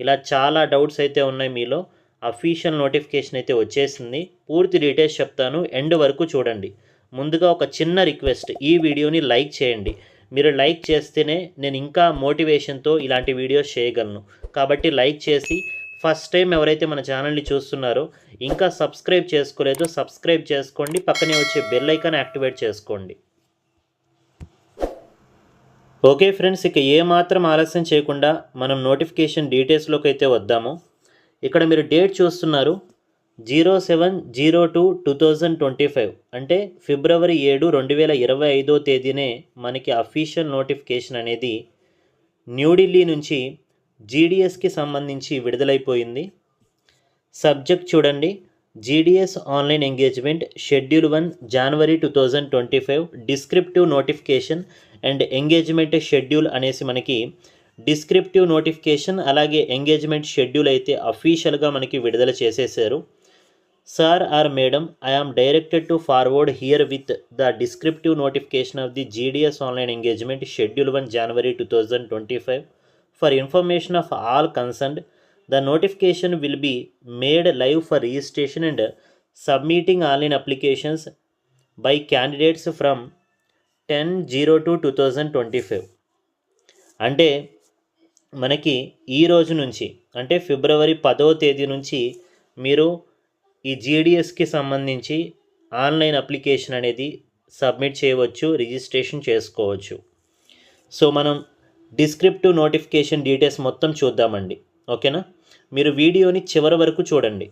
ఇలా చాలా డౌట్స్ అయితే ఉన్నాయి మీలో. అఫీషియల్ నోటిఫికేషన్ అయితే వచ్చేసింది. పూర్తి డీటెయిల్స్ చెప్తాను, ఎండ్ వరకు చూడండి. ముందుగా ఒక చిన్న రిక్వెస్ట్, ఈ వీడియోని లైక్ చేయండి. మీరు లైక్ చేస్తేనే నేను ఇంకా మోటివేషన్తో ఇలాంటి వీడియోస్ చేయగలను. కాబట్టి లైక్ చేసి, ఫస్ట్ టైం ఎవరైతే మన ఛానల్ని చూస్తున్నారో ఇంకా సబ్స్క్రైబ్ చేసుకోలేదో సబ్స్క్రైబ్ చేసుకోండి, పక్కనే వచ్చే బెల్ ఐకాన్ యాక్టివేట్ చేసుకోండి. ఓకే ఫ్రెండ్స్, ఇక ఏమాత్రం ఆలస్యం చేయకుండా మనం నోటిఫికేషన్ డీటెయిల్స్లోకి అయితే వద్దాము. ఇక్కడ మీరు డేట్ చూస్తున్నారు 07/02/2025, అంటే ఫిబ్రవరి 7, 2025 తేదీనే మనకి అఫీషియల్ నోటిఫికేషన్ అనేది న్యూఢిల్లీ నుంచి జీడిఎస్కి సంబంధించి విడుదలైపోయింది. సబ్జెక్ట్ చూడండి, GDS online engagement schedule 1 January 2025 descriptive notification and engagement schedule అనేసి మనకి డిస్క్రిప్టివ్ నోటిఫికేషన్ అలాగే ఎంగేజ్మెంట్ షెడ్యూల్ అయితే అఫీషియల్గా మనకి విడుదల చేసేసారు. Sir or madam, I am directed to forward herewith the descriptive notification of the GDS online engagement schedule 1 January 2025 for information of all concerned. The notification will be made live for registration and submitting online applications by candidates from 10/02/2025. అంటే మనకి ఈ రోజు నుంచి, అంటే ఫిబ్రవరి 10వ తేదీ నుంచి మీరు ఈ జీడిఎస్కి సంబంధించి ఆన్లైన్ అప్లికేషన్ అనేది సబ్మిట్ చేయవచ్చు, రిజిస్ట్రేషన్ చేసుకోవచ్చు. సో మనం డిస్క్రిప్టివ్ నోటిఫికేషన్ డీటెయిల్స్ మొత్తం చూద్దామండి, ఓకేనా? మీరు వీడియోని చివరి వరకు చూడండి.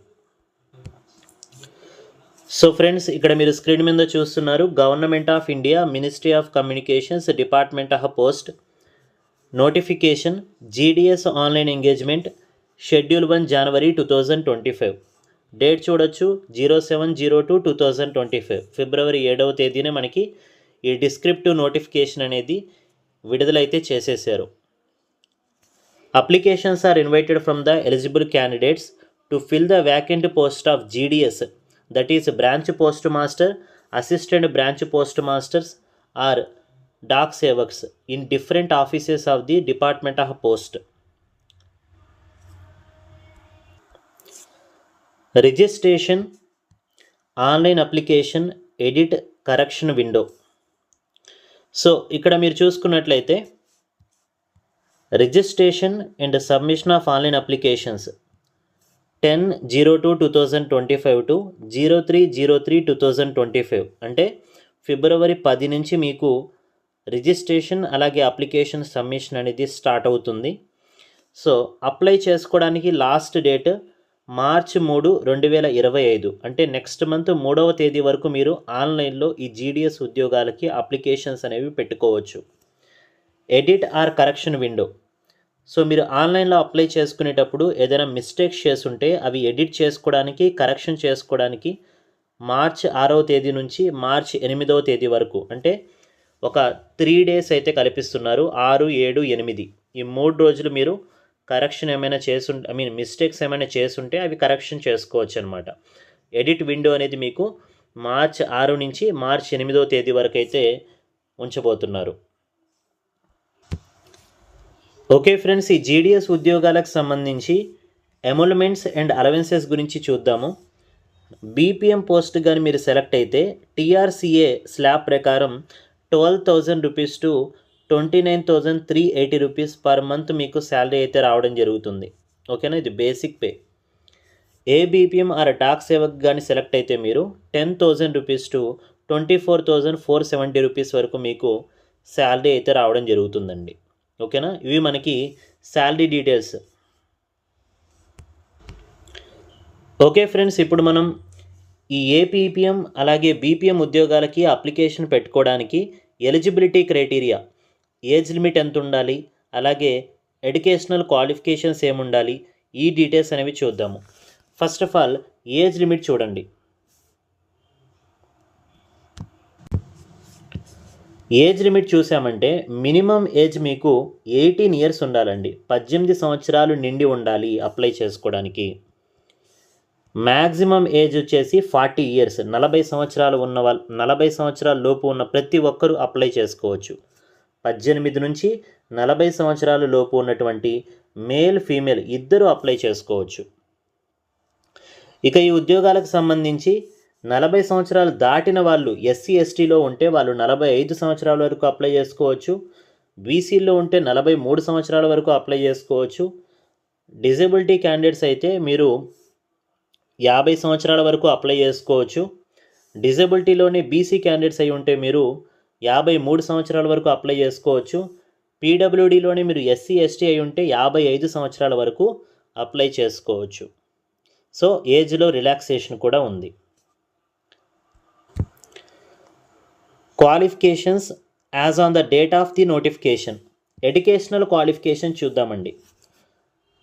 సో ఫ్రెండ్స్, ఇక్కడ మీరు స్క్రీన్ మీద చూస్తున్నారు government of India, ministry of communications, department of post notification GDS online engagement schedule 1 January 2025. Date చూడొచ్చు 07/02/2025, ఫిబ్రవరి 7వ తేదీనే మనకి ఈ డిస్క్రిప్టివ్ నోటిఫికేషన్ అనేది విడుదలైతే చేసేసారు. Applications are invited from the eligible candidates to fill the vacant post of GDS, that is branch postmaster, assistant branch postmasters or dak sevaks in different offices of the Department of Post. Registration, online application, edit, correction window. So ఇక్కడ మీరు చూసుకున్నట్లయితే registration and submission of online applications 10/02/2025 to 03/03/2025, అంటే ఫిబ్రవరి 10 నుంచి మీకు registration అలాగే application submission అనేది start అవుతుంది. So apply చేసుకోవడానికి లాస్ట్ డేట్ మార్చి 3, 2025, అంటే నెక్స్ట్ మంత్ 3వ తేదీ వరకు మీరు ఆన్లైన్లో ఈ జీడిఎస్ ఉద్యోగాలకి అప్లికేషన్స్ అనేవి పెట్టుకోవచ్చు. Edit or correction window. So మీరు ఆన్లైన్లో అప్లై చేసుకునేటప్పుడు ఏదైనా మిస్టేక్స్ చేసుంటే అవి ఎడిట్ చేసుకోవడానికి, కరెక్షన్ చేసుకోవడానికి మార్చి 6వ తేదీ నుంచి మార్చి 8వ తేదీ వరకు, అంటే ఒక 3 డేస్ అయితే కల్పిస్తున్నారు. 6, 7, 8 ఈ 3 రోజులు మీరు కరెక్షన్ ఏమైనా మిస్టేక్స్ ఏమైనా చేసుంటే అవి కరెక్షన్ చేసుకోవచ్చు అనమాట. ఎడిట్ విండో అనేది మీకు మార్చి 6 నుంచి మార్చి 8వ తేదీ వరకు అయితే ఉంచబోతున్నారు. ఓకే ఫ్రెండ్స్, ఈ జీడిఎస్ ఉద్యోగాలకు సంబంధించి ఎమోల్మెంట్స్ అండ్ అలవెన్సెస్ గురించి చూద్దాము. బీపీఎం పోస్ట్ కానీ మీరు సెలెక్ట్ అయితే టీఆర్సీఏ స్లాబ్ ప్రకారం 12,000 rupees to 29,380 rupees per month మీకు శాలరీ అయితే రావడం జరుగుతుంది, ఓకేనా? ఇది basic pay. A BPM or Dak Sevak కానీ సెలెక్ట్ అయితే మీరు 10,000 రూపీస్ టు 24,470 రూపీస్ వరకు మీకు శాలరీ అయితే రావడం జరుగుతుందండి, ఓకేనా? ఇవి మనకి శాలరీ డీటెయిల్స్. ఓకే ఫ్రెండ్స్, ఇప్పుడు మనం ఈ ఏపీపీఎం అలాగే బీపీఎం ఉద్యోగాలకి అప్లికేషన్ పెట్టుకోవడానికి ఎలిజిబిలిటీ క్రైటీరియా, ఏజ్ లిమిట్ ఎంత ఉండాలి, అలాగే ఎడ్యుకేషనల్ క్వాలిఫికేషన్స్ ఏముండాలి, ఈ డీటెయిల్స్ అనేవి చూద్దాము. First of all age limit చూడండి. ఏజ్ లిమిట్ చూసామంటే మినిమం ఏజ్ మీకు 18 ఇయర్స్ ఉండాలండి, 18 సంవత్సరాలు నిండి ఉండాలి అప్లై చేసుకోవడానికి. మ్యాక్సిమం ఏజ్ వచ్చేసి 40 ఇయర్స్, 40 సంవత్సరాలు ఉన్న 40 సంవత్సరాల లోపు ఉన్న ప్రతి ఒక్కరూ అప్లై చేసుకోవచ్చు. 18 నుంచి 40 సంవత్సరాల లోపు ఉన్నటువంటి మేల్ ఫీమేల్ ఇద్దరు అప్లై చేసుకోవచ్చు. ఇక ఈ ఉద్యోగాలకు సంబంధించి 40 సంవత్సరాలు దాటిన వాళ్ళు ఎస్సీ ఎస్టీలో ఉంటే వాళ్ళు 45 సంవత్సరాల వరకు అప్లై చేసుకోవచ్చు. బీసీలో ఉంటే 43 సంవత్సరాల వరకు అప్లై చేసుకోవచ్చు. డిజబిలిటీ క్యాండిడేట్స్ అయితే మీరు 50 సంవత్సరాల వరకు అప్లై చేసుకోవచ్చు. డిజబిలిటీలోని బీసీ క్యాండిడేట్స్ అయి ఉంటే మీరు 53 సంవత్సరాల వరకు అప్లై చేసుకోవచ్చు. పీడబ్ల్యూడీలోని మీరు ఎస్సీ ఎస్టీ అయి ఉంటే 55 సంవత్సరాల వరకు అప్లై చేసుకోవచ్చు. సో ఏజ్లో రిలాక్సేషన్ కూడా ఉంది. Qualifications as on the date of the notification. Educational qualification చూద్దామండి.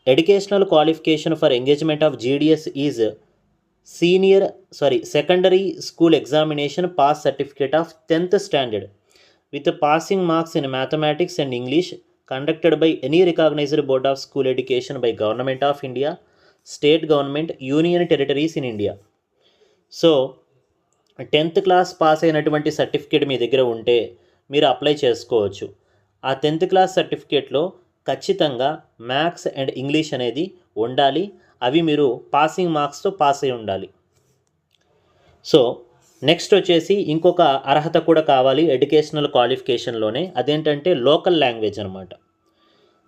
Educational qualification for engagement of GDS is secondary school examination pass certificate of 10th standard with passing marks in mathematics and English conducted by any recognized board of school education by Government of India, state government, union territories in India. So 10th class pass అయినటువంటి certificate మీ దగ్గర ఉంటే మీరు apply చేసుకోవచ్చు. ఆ 10th class సర్టిఫికేట్లో ఖచ్చితంగా maths and English అనేది ఉండాలి. అవి మీరు పాసింగ్ మార్క్స్తో పాస్ అయి ఉండాలి. సో నెక్స్ట్ వచ్చేసి ఇంకొక అర్హత కూడా కావాలి ఎడ్యుకేషనల్ క్వాలిఫికేషన్లోనే. అదేంటంటే లోకల్ లాంగ్వేజ్ అనమాట.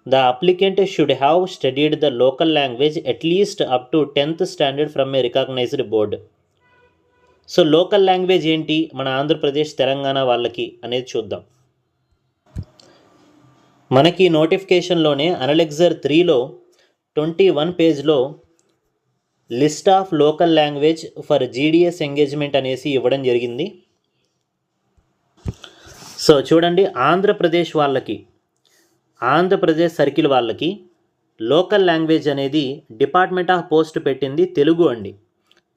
The applicant should have studied the local language at least up to 10th standard from a recognised board. So local language ఏంటి మన ఆంధ్రప్రదేశ్ తెలంగాణ వాళ్ళకి అనేది చూద్దాం. మనకి నోటిఫికేషన్లోనే అనలెక్జర్ 3లో 21 పేజ్లో list of local language for GDS engagement అనేసి ఇవ్వడం జరిగింది. సో చూడండి, ఆంధ్రప్రదేశ్ వాళ్ళకి, ఆంధ్రప్రదేశ్ సర్కిల్ వాళ్ళకి లోకల్ లాంగ్వేజ్ అనేది డిపార్ట్మెంట్ ఆఫ్ పోస్ట్ పెట్టింది తెలుగు అండి.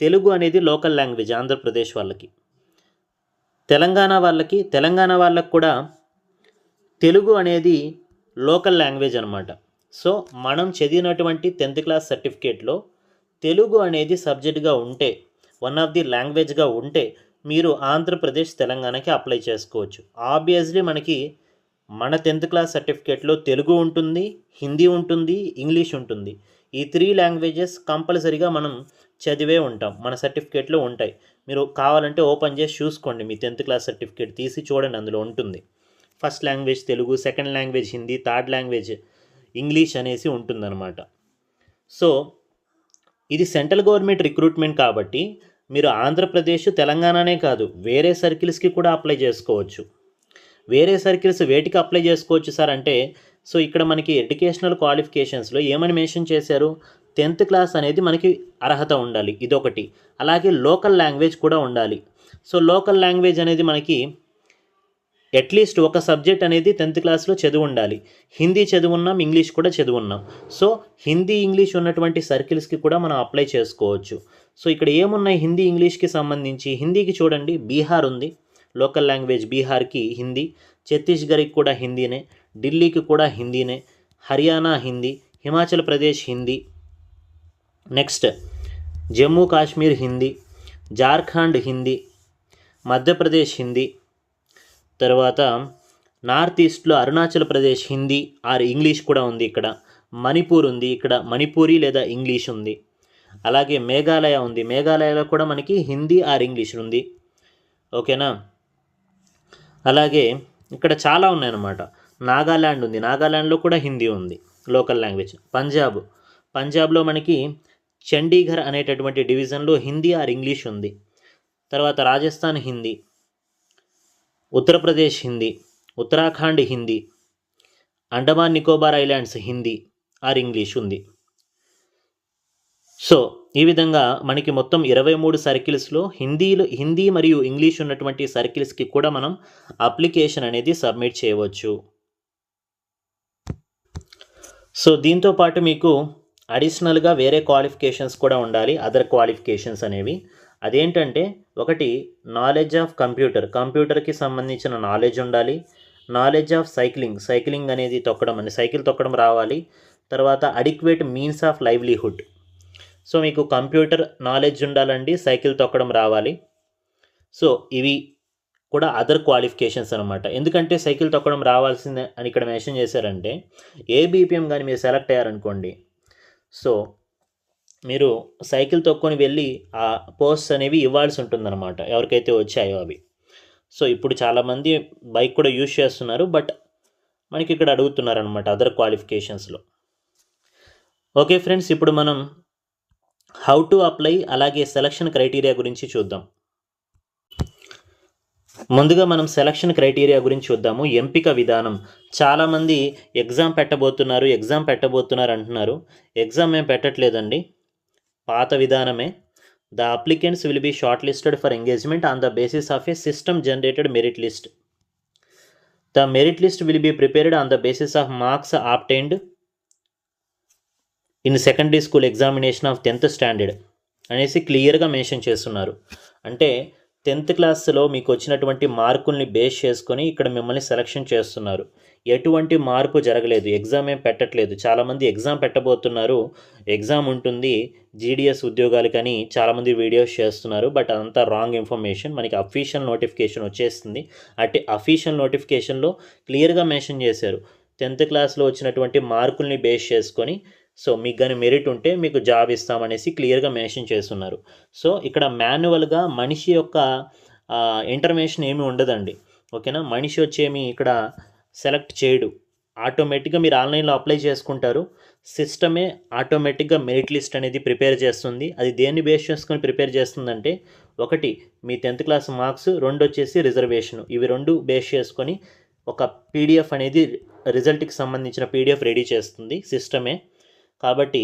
తెలుగు అనేది లోకల్ లాంగ్వేజ్ ఆంధ్రప్రదేశ్ వాళ్ళకి. తెలంగాణ వాళ్ళకి కూడా తెలుగు అనేది లోకల్ లాంగ్వేజ్ అనమాట. సో మనం చదివినటువంటి 10th క్లాస్ సర్టిఫికేట్లో తెలుగు అనేది సబ్జెక్ట్గా ఉంటే, వన్ ఆఫ్ ది లాంగ్వేజ్గా ఉంటే మీరు ఆంధ్రప్రదేశ్ తెలంగాణకి అప్లై చేసుకోవచ్చు. ఆబ్వియస్లీ మనకి మన 10th క్లాస్ సర్టిఫికేట్లో తెలుగు ఉంటుంది, హిందీ ఉంటుంది, ఇంగ్లీష్ ఉంటుంది. ఈ 3 లాంగ్వేజెస్ కంపల్సరీగా మనం చదివే ఉంటాం, మన సర్టిఫికేట్లో ఉంటాయి. మీరు కావాలంటే ఓపెన్ చేసి చూసుకోండి, మీ 10th క్లాస్ సర్టిఫికేట్ తీసి చూడండి, అందులో ఉంటుంది. First language Telugu, second language Hindi, third language English అనేసి ఉంటుందన్నమాట. సో ఇది సెంట్రల్ గవర్నమెంట్ రిక్రూట్మెంట్ కాబట్టి మీరు ఆంధ్రప్రదేశ్ తెలంగాణనే కాదు వేరే సర్కిల్స్కి కూడా అప్లై చేసుకోవచ్చు. వేరే సర్కిల్స్ వేటికి అప్లై చేసుకోవచ్చు సార్ అంటే, సో ఇక్కడ మనకి ఎడ్యుకేషనల్ క్వాలిఫికేషన్స్లో ఏమని మెన్షన్ చేశారు, 10th క్లాస్ అనేది మనకి అర్హత ఉండాలి, ఇదొకటి. అలాగే లోకల్ లాంగ్వేజ్ కూడా ఉండాలి. సో లోకల్ లాంగ్వేజ్ అనేది మనకి అట్లీస్ట్ ఒక సబ్జెక్ట్ అనేది 10th క్లాస్లో చదివి ఉండాలి. హిందీ చదువున్నాం, ఇంగ్లీష్ కూడా చదువున్నాం. సో హిందీ ఇంగ్లీష్ ఉన్నటువంటి సర్కిల్స్కి కూడా మనం అప్లై చేసుకోవచ్చు. సో ఇక్కడ ఏమున్నాయి హిందీ ఇంగ్లీష్కి సంబంధించి, హిందీకి చూడండి బీహార్ ఉంది, లోకల్ లాంగ్వేజ్ బీహార్కి హిందీ, ఛత్తీస్గఢ్కి కూడా హిందీనే, ఢిల్లీకి కూడా హిందీనే, హర్యానా హిందీ, హిమాచల్ ప్రదేశ్ హిందీ, నెక్స్ట్ జమ్మూ కాశ్మీర్ హిందీ, జార్ఖండ్ హిందీ, మధ్యప్రదేశ్ హిందీ, తర్వాత నార్త్ ఈస్ట్లో అరుణాచల్ ప్రదేశ్ హిందీ ఆర్ ఇంగ్లీష్ కూడా ఉంది. ఇక్కడ మణిపూర్ ఉంది, ఇక్కడ మణిపూరి లేదా ఇంగ్లీష్ ఉంది. అలాగే మేఘాలయ ఉంది, మేఘాలయలో కూడా మనకి హిందీ ఆర్ ఇంగ్లీష్ ఉంది. ఓకేనా. అలాగే ఇక్కడ చాలా ఉన్నాయన్నమాట. నాగాల్యాండ్ ఉంది, నాగాల్యాండ్లో కూడా హిందీ ఉంది లోకల్ లాంగ్వేజ్. పంజాబ్లో మనకి చండీగఢ్ అనేటటువంటి డివిజన్లో హిందీ ఆర్ ఇంగ్లీష్ ఉంది. తర్వాత Rajasthan Hindi, Uttar Pradesh Hindi, Uttarakhand Hindi, Andaman Nicobar Islands Hindi or English ఉంది. సో ఈ విధంగా మనకి మొత్తం 23 సర్కిల్స్లో హిందీ మరియు ఇంగ్లీష్ ఉన్నటువంటి సర్కిల్స్కి కూడా మనం అప్లికేషన్ అనేది సబ్మిట్ చేయవచ్చు. సో దీంతో పాటు మీకు అడిషనల్గా వేరే క్వాలిఫికేషన్స్ కూడా ఉండాలి, అదర్ క్వాలిఫికేషన్స్ అనేవి. అదేంటంటే ఒకటి నాలెడ్జ్ ఆఫ్ కంప్యూటర్కి సంబంధించిన నాలెడ్జ్ ఉండాలి. నాలెడ్జ్ ఆఫ్ సైక్లింగ్ అనేది సైకిల్ తొక్కడం రావాలి. తర్వాత adequate means of livelihood. So మీకు కంప్యూటర్ నాలెడ్జ్ ఉండాలండి, సైకిల్ తొక్కడం రావాలి. సో ఇవి కూడా అదర్ క్వాలిఫికేషన్స్ అనమాట. ఎందుకంటే సైకిల్ తొక్కడం రావాల్సిందే అని ఇక్కడ మెన్షన్ చేశారంటే ఏబీపీఎం కానీ మీరు సెలెక్ట్ అయ్యారనుకోండి, సో మీరు సైకిల్ తొక్కొని వెళ్ళి ఆ పోస్ట్స్ అనేవి ఇవ్వాల్సి ఉంటుందన్నమాట ఎవరికైతే వచ్చాయో అవి. సో ఇప్పుడు చాలామంది బైక్ కూడా యూజ్ చేస్తున్నారు, బట్ మనకి ఇక్కడ అడుగుతున్నారనమాట అదర్ క్వాలిఫికేషన్స్లో. ఓకే ఫ్రెండ్స్, ఇప్పుడు మనం హౌ టు అప్లై అలాగే సెలక్షన్ క్రైటీరియా గురించి చూద్దాం. ముందుగా మనం సెలక్షన్ క్రైటీరియా గురించి చూద్దాము. ఎంపిక విధానం. చాలామంది ఎగ్జామ్ పెట్టబోతున్నారు అంటున్నారు. ఎగ్జామ్ ఏం పెట్టట్లేదండి, పాత విధానమే. The applicants will be short listed for engagement on the basis of a system generated merit list. The merit list will be prepared on the basis of marks obtained in secondary school examination of 10th standard అనేసి క్లియర్గా mention చేస్తున్నారు. అంటే 10th క్లాస్లో మీకు వచ్చినటువంటి మార్కుల్ని base చేసుకొని ఇక్కడ మిమ్మల్ని సెలక్షన్ చేస్తున్నారు. ఎటువంటి మార్పు జరగలేదు, ఎగ్జామ్ ఏం పెట్టట్లేదు. చాలామంది ఎగ్జామ్ పెట్టబోతున్నారు, ఎగ్జామ్ ఉంటుంది జీడిఎస్ ఉద్యోగాలకని చాలామంది వీడియోస్ చేస్తున్నారు. బట్ అదంతా రాంగ్ ఇన్ఫర్మేషన్. మనకి అఫీషియల్ నోటిఫికేషన్ వచ్చేస్తుంది. అంటే అఫీషియల్ నోటిఫికేషన్లో క్లియర్గా మెన్షన్ చేశారు 10th క్లాస్లో వచ్చినటువంటి మార్కుల్ని బేస్ చేసుకొని సో మీకు కానీ మెరిట్ ఉంటే మీకు జాబ్ ఇస్తామనేసి క్లియర్గా మెన్షన్ చేస్తున్నారు. సో ఇక్కడ మాన్యువల్గా మనిషి యొక్క ఇంటర్మేషన్ ఏమీ ఉండదండి. ఓకేనా, మనిషి వచ్చేమి ఇక్కడ సెలెక్ట్ చేయడు. ఆటోమేటిక్గా మీరు ఆన్లైన్లో అప్లై చేసుకుంటారు, సిస్టమే ఆటోమేటిక్గా మెరిట్ లిస్ట్ అనేది ప్రిపేర్ చేస్తుంది. అది దేన్ని బేస్ చేసుకొని ప్రిపేర్ చేస్తుందంటే, ఒకటి మీ 10th క్లాస్ మార్క్స్, రెండు వచ్చేసి రిజర్వేషన్. ఇవి రెండు బేస్ చేసుకొని ఒక పీడిఎఫ్ అనేది రిజల్ట్కి సంబంధించిన పీడిఎఫ్ రెడీ చేస్తుంది సిస్టమే. కాబట్టి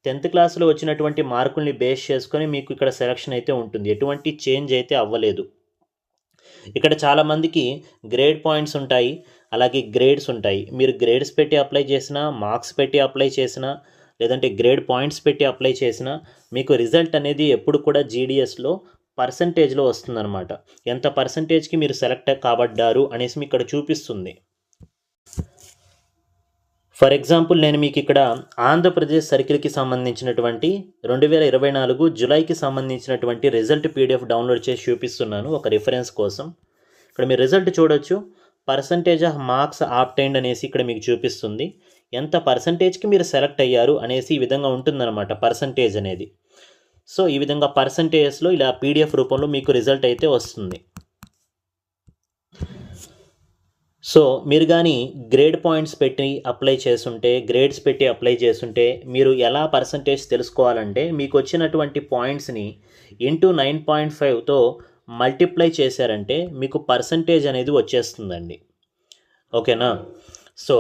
10th క్లాస్లో వచ్చినటువంటి మార్కుల్ని బేస్ చేసుకొని మీకు ఇక్కడ సెలక్షన్ అయితే ఉంటుంది. ఎటువంటి చేంజ్ అయితే అవ్వలేదు. ఇక్కడ చాలామందికి గ్రేడ్ పాయింట్స్ ఉంటాయి, అలాగే గ్రేడ్స్ ఉంటాయి. మీరు గ్రేడ్స్ పెట్టి అప్లై చేసినా, మార్క్స్ పెట్టి అప్లై చేసినా, లేదంటే గ్రేడ్ పాయింట్స్ పెట్టి అప్లై చేసినా మీకు రిజల్ట్ అనేది ఎప్పుడు కూడా జీడిఎస్లో పర్సంటేజ్లో వస్తుందన్నమాట. ఎంత పర్సంటేజ్కి మీరు సెలెక్ట్ కాబడ్డారు అనేసి మీకు ఇక్కడ చూపిస్తుంది. ఫర్ ఎగ్జాంపుల్ నేను మీకు ఇక్కడ ఆంధ్రప్రదేశ్ సర్కిల్కి సంబంధించినటువంటి 2024 జూలైకి సంబంధించినటువంటి రిజల్ట్ పీడిఎఫ్ డౌన్లోడ్ చేసి చూపిస్తున్నాను ఒక రిఫరెన్స్ కోసం. ఇక్కడ మీరు రిజల్ట్ చూడొచ్చు. పర్సంటేజ్ ఆఫ్ మార్క్స్ ఆబ్టైన్డ్ అనేసి ఇక్కడ మీకు చూపిస్తుంది. ఎంత పర్సంటేజ్కి మీరు సెలెక్ట్ అయ్యారు అనేసి ఈ విధంగా ఉంటుందన్నమాట పర్సంటేజ్ అనేది. సో ఈ విధంగా పర్సంటేజెస్లో ఇలా పీడిఎఫ్ రూపంలో మీకు రిజల్ట్ అయితే వస్తుంది. సో మీరు కానీ గ్రేడ్ పాయింట్స్ పెట్టి అప్లై చేస్తుంటే, గ్రేడ్స్ పెట్టి అప్లై చేస్తుంటే మీరు ఎలా పర్సంటేజ్ తెలుసుకోవాలంటే, మీకు వచ్చినటువంటి పాయింట్స్ని ఇంటూ 9.5తో మల్టిప్లై చేశారంటే మీకు పర్సంటేజ్ అనేది వచ్చేస్తుందండి. ఓకేనా, సో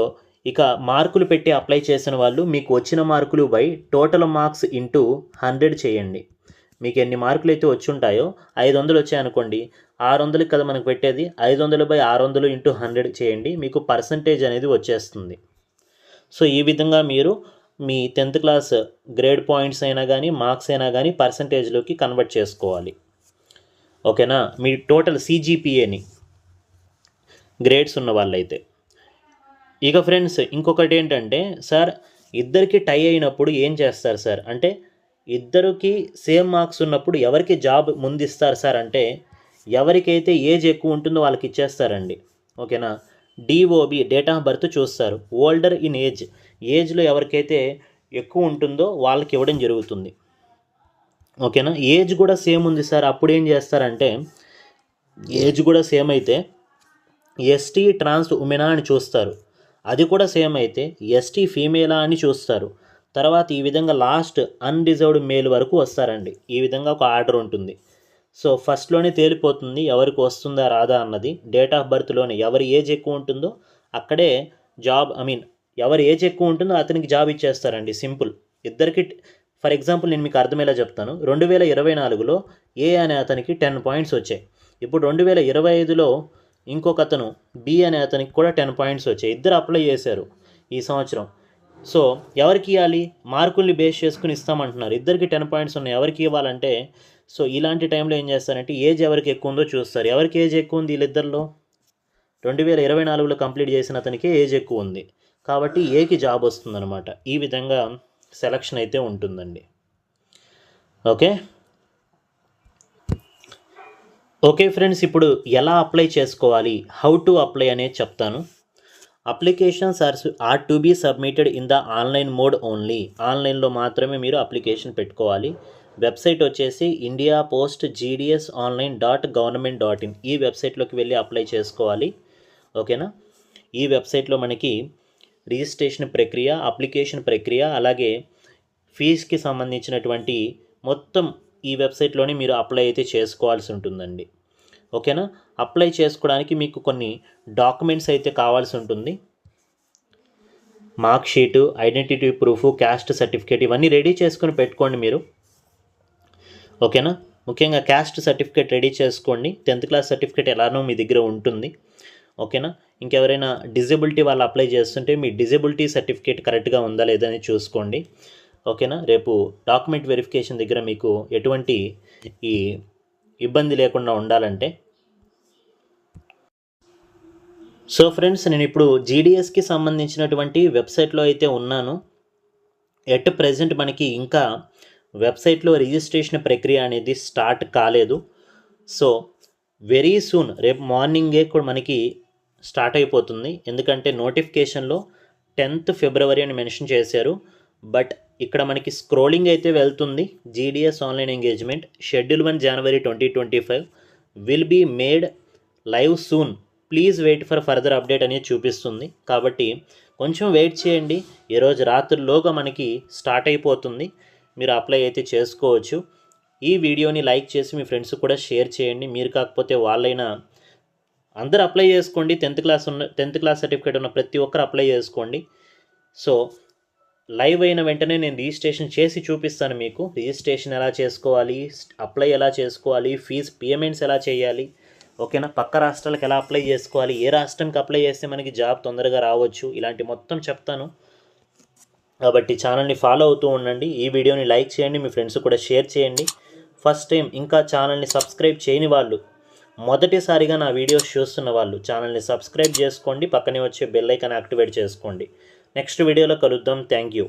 ఇక మార్కులు పెట్టి అప్లై చేసిన వాళ్ళు మీకు వచ్చిన మార్కులు బై టోటల్ మార్క్స్ ఇంటూ 100 చేయండి. మీకు ఎన్ని మార్కులు అయితే వచ్చి ఉంటాయో 500 వచ్చాయనుకోండి, 600 కదా మనకు పెట్టేది, 500/600 ఇంటూ 100 చేయండి, మీకు పర్సంటేజ్ అనేది వచ్చేస్తుంది. సో ఈ విధంగా మీరు మీ 10th క్లాస్ గ్రేడ్ పాయింట్స్ అయినా కానీ మార్క్స్ అయినా కానీ పర్సంటేజ్లోకి కన్వర్ట్ చేసుకోవాలి. ఓకేనా, మీ టోటల్ సిజిపిఏని గ్రేడ్స్ ఉన్న వాళ్ళైతే. ఇక ఫ్రెండ్స్ ఇంకొకటి ఏంటంటే, సార్ ఇద్దరికి టై అయినప్పుడు ఏం చేస్తారు సార్ అంటే, ఇద్దరికి సేమ్ మార్క్స్ ఉన్నప్పుడు ఎవరికి జాబ్ ముందు ఇస్తారు సార్ అంటే, ఎవరికైతే ఏజ్ ఎక్కువ ఉంటుందో వాళ్ళకి ఇచ్చేస్తారండి. ఓకేనా, డిఓబి డేట్ ఆఫ్ బర్త్ చూస్తారు. ఓల్డర్ ఇన్ ఏజ్లో ఎవరికైతే ఎక్కువ ఉంటుందో వాళ్ళకి ఇవ్వడం జరుగుతుంది. ఓకేనా, ఏజ్ కూడా సేమ్ ఉంది సార్, అప్పుడు ఏం చేస్తారంటే, ఏజ్ కూడా సేమ్ అయితే ఎస్టీ ట్రాన్స్ ఉమెనా అని చూస్తారు. అది కూడా సేమ్ అయితే ఎస్టీ ఫీమేలా అని చూస్తారు. తర్వాత ఈ విధంగా లాస్ట్ అన్రిజర్వ్డ్ మేల్ వరకు వస్తారండి. ఈ విధంగా ఒక ఆర్డర్ ఉంటుంది. సో ఫస్ట్లోనే తేలిపోతుంది ఎవరికి వస్తుందా రాదా అన్నది. డేట్ ఆఫ్ బర్త్లోనే ఎవరి ఏజ్ ఎక్కువ ఉంటుందో అక్కడే జాబ్, ఎవరి ఏజ్ ఎక్కువ ఉంటుందో అతనికి జాబ్ ఇచ్చేస్తారండి. సింపుల్. ఇద్దరికి ఫర్ ఎగ్జాంపుల్ నేను మీకు అర్థమయ్యేలా చెప్తాను. 2024లో ఏ అనే అతనికి 10 పాయింట్స్ వచ్చాయి. ఇప్పుడు 2025లో ఇంకొక అతను బి అనే అతనికి కూడా 10 పాయింట్స్ వచ్చాయి. ఇద్దరు అప్లై చేశారు ఈ సంవత్సరం. సో ఎవరికి ఇవ్వాలి? మార్కుల్ని బేస్ చేసుకుని ఇస్తామంటున్నారు. ఇద్దరికి 10 పాయింట్స్ ఉన్నాయి, ఎవరికి ఇవ్వాలంటే, సో ఇలాంటి టైంలో ఏం చేస్తారంటే ఏజ్ ఎవరికి ఎక్కువ ఉందో చూస్తారు. ఎవరికి ఏజ్ ఎక్కువ ఉంది వీళ్ళిద్దరిలో? 2024లో కంప్లీట్ చేసిన అతనికి ఏజ్ ఎక్కువ ఉంది కాబట్టి ఏకి జాబ్ వస్తుందన్నమాట. ఈ విధంగా సెలక్షన్ అయితే ఉంటుందండి. ఓకే, ఓకే ఫ్రెండ్స్, ఇప్పుడు ఎలా అప్లై చేసుకోవాలి, హౌ టు అప్లై అనేది చెప్తాను. Applications are to be submitted in the online mode only. ఆన్లైన్లో మాత్రమే మీరు అప్లికేషన్ పెట్టుకోవాలి. వెబ్సైట్ వచ్చేసి India post GDS online .gov.in. ఈ వెబ్సైట్లోకి వెళ్ళి అప్లై చేసుకోవాలి. ఓకేనా. ఈ వెబ్సైట్లో మనకి రిజిస్ట్రేషన్ ప్రక్రియ, అప్లికేషన్ ప్రక్రియ, అలాగే ఫీజుకి సంబంధించినటువంటి మొత్తం ఈ వెబ్సైట్లోనే మీరు అప్లై అయితే చేసుకోవాల్సి ఉంటుందండి. ఓకేనా. అప్లై చేసుకోవడానికి మీకు కొన్ని డాక్యుమెంట్స్ అయితే కావాల్సి ఉంటుంది. Mark sheet, identity proof, caste certificate, ఇవన్నీ రెడీ చేసుకొని పెట్టుకోండి మీరు. ఓకేనా. ముఖ్యంగా క్యాస్ట్ సర్టిఫికేట్ రెడీ చేసుకోండి. 10th క్లాస్ సర్టిఫికేట్ ఎలానో మీ దగ్గర ఉంటుంది. ఓకేనా. ఇంకెవరైనా డిజబిలిటీ వాళ్ళు అప్లై చేస్తుంటే మీ డిజబిలిటీ సర్టిఫికేట్ కరెక్ట్గా ఉందా లేదా అని చూసుకోండి. ఓకేనా. రేపు డాక్యుమెంట్ వెరిఫికేషన్ దగ్గర మీకు ఎటువంటి ఈ ఇబ్బంది లేకుండా ఉండాలంటే. సో ఫ్రెండ్స్, నేను ఇప్పుడు జీడిఎస్కి సంబంధించినటువంటి వెబ్సైట్లో అయితే ఉన్నాను. ఎట్ ప్రెజెంట్ మనకి ఇంకా వెబ్సైట్లో రిజిస్ట్రేషన్ ప్రక్రియ అనేది స్టార్ట్ కాలేదు. సో వెరీ సూన్ రేపు మార్నింగే కూడా మనకి స్టార్ట్ అయిపోతుంది. ఎందుకంటే నోటిఫికేషన్లో 10th ఫిబ్రవరి అని మెన్షన్ చేశారు. బట్ ఇక్కడ మనకి స్క్రోలింగ్ అయితే వెళ్తుంది. GDS online engagement schedule 1 January 2025 will be made live soon, please wait for further update అనేది చూపిస్తుంది. కాబట్టి కొంచెం వెయిట్ చేయండి. ఈరోజు రాత్రిలోగా మనకి స్టార్ట్ అయిపోతుంది. మీరు అప్లై అయితే చేసుకోవచ్చు. ఈ వీడియోని లైక్ చేసి మీ ఫ్రెండ్స్ కూడా షేర్ చేయండి. మీరు కాకపోతే వాళ్ళైనా అందరూ అప్లై చేసుకోండి. 10th క్లాస్ సర్టిఫికేట్ ఉన్న ప్రతి ఒక్కరు అప్లై చేసుకోండి. సో లైవ్ అయిన వెంటనే నేను రిజిస్ట్రేషన్ చేసి చూపిస్తాను మీకు. రిజిస్ట్రేషన్ ఎలా చేసుకోవాలి, అప్లై ఎలా చేసుకోవాలి, ఫీజు పేమెంట్స్ ఎలా చేయాలి, ఓకేనా, పక్క రాష్ట్రాలకు ఎలా అప్లై చేసుకోవాలి, ఏ రాష్ట్రంకి అప్లై చేస్తే మనకి జాబ్ తొందరగా రావచ్చు, ఇలాంటి మొత్తం చెప్తాను. కాబట్టి ఛానల్ని ఫాలో అవుతూ ఉండండి. ఈ వీడియోని లైక్ చేయండి, మీ ఫ్రెండ్స్ కూడా షేర్ చేయండి. ఫస్ట్ టైం ఇంకా ఛానల్ని సబ్స్క్రైబ్ చేయని వాళ్ళు, మొదటిసారిగా నా వీడియోస్ చూస్తున్న వాళ్ళు ఛానల్ని సబ్స్క్రైబ్ చేసుకోండి. పక్కనే వచ్చే బెల్ ఐకాన్ యాక్టివేట్ చేసుకోండి. నెక్స్ట్ వీడియోలో కలుద్దాం. Thank you.